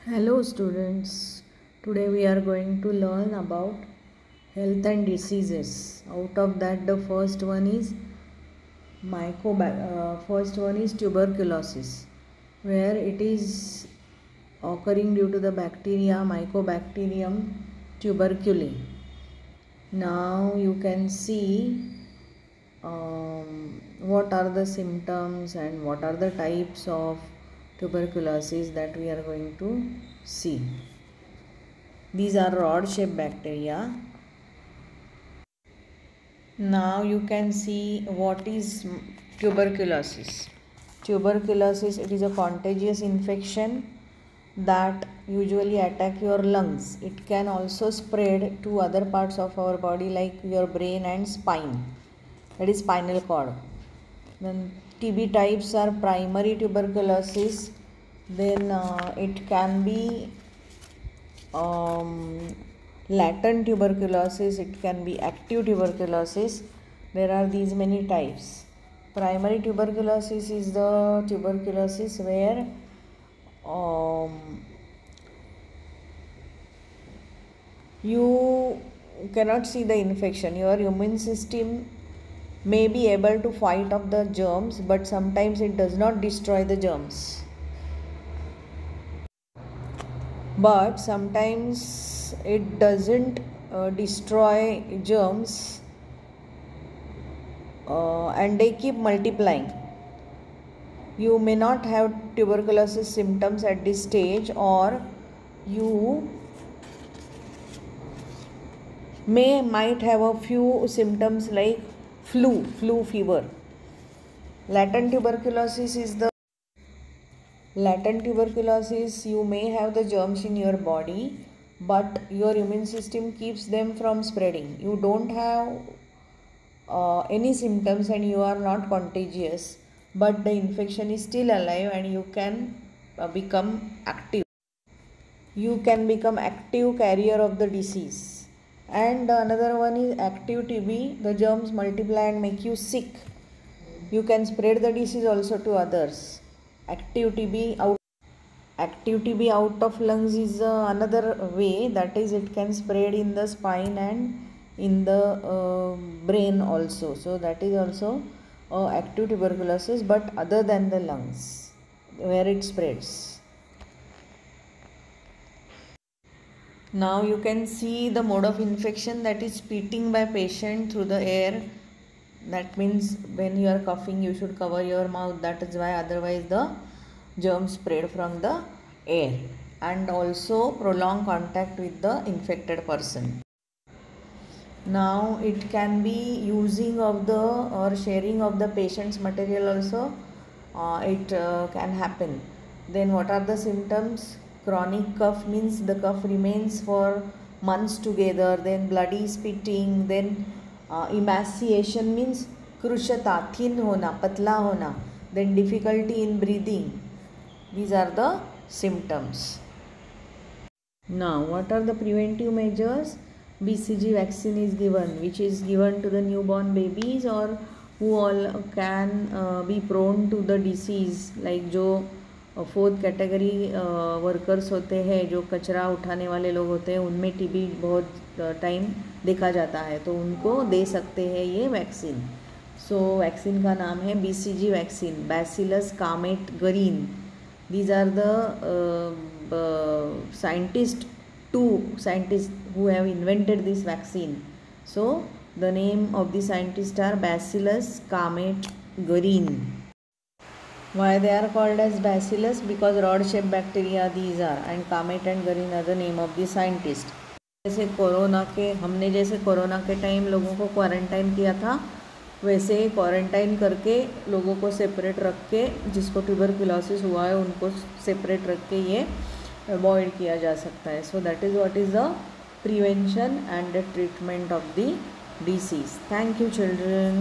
Hello students, today we are going to learn about health and diseases. Out of that the first one is tuberculosis, where it is occurring due to the bacteria Mycobacterium tuberculosis. Now you can see what are the symptoms and what are the types of tuberculosis that we are going to see. These are rod shaped bacteria. Now you can see what is tuberculosis. Tuberculosis, it is a contagious infection that usually attack your lungs. It can also spread to other parts of our body like your brain and spine, that is spinal cord. Then TB types are primary tuberculosis. Then it can be latent tuberculosis, it can be active tuberculosis. There are these many types. Primary tuberculosis is the tuberculosis where you cannot see the infection. Your immune system may be able to fight off the germs, but sometimes it does not destroy the germs. But sometimes it doesn't destroy germs and they keep multiplying. You may not have tuberculosis symptoms at this stage, or you might have a few symptoms like flu fever. Latent tuberculosis, you may have the germs in your body, but your immune system keeps them from spreading. You don't have any symptoms and you are not contagious, but the infection is still alive and you can become active. You can become active carrier of the disease. And another one is active TB. The germs multiply and make you sick. You can spread the disease also to others. Active TB out of lungs is another way, that is it can spread in the spine and in the brain also. So that is also active tuberculosis, but other than the lungs where it spreads. Now you can see the mode of infection, that is spitting by patient through the air. That means when you are coughing you should cover your mouth, that is why, otherwise the germs spread from the air. And also prolonged contact with the infected person. Now it can be using of the or sharing of the patient's material also, it can happen. Then what are the symptoms? Chronic cough means the cough remains for months together. Then bloody spitting. Then emaciation means कृशता, thin होना, पतला होना. Then difficulty in breathing. These are the symptoms. Now what are the preventive measures? BCG vaccine is given, which is given to the newborn babies or who all can be prone to the disease, like जो fourth category workers होते हैं, जो कचरा उठाने वाले लोग होते हैं, उनमें टीबी बहुत टाइम देखा जाता है, तो उनको दे सकते हैं ये वैक्सीन. सो वैक्सीन का नाम है BCG vaccine, bacillus Calmette Guerin. These are the two scientists who have invented this vaccine. So the name of the scientists are Bacillus Calmette-Guerin. Why they are called as bacillus? Because rod shaped bacteria these are, and Calmette and Guerin are the name of the scientist. हमने जैसे corona के time लोगों को quarantine किया था, वैसे quarantine करके लोगों को सेपरेट रख के, जिसको ट्यूबरकुलोसिस हुआ है उनको सेपरेट रख के ये अवॉइड किया जा सकता है. So that is what is the prevention and the treatment of the disease. Thank you children.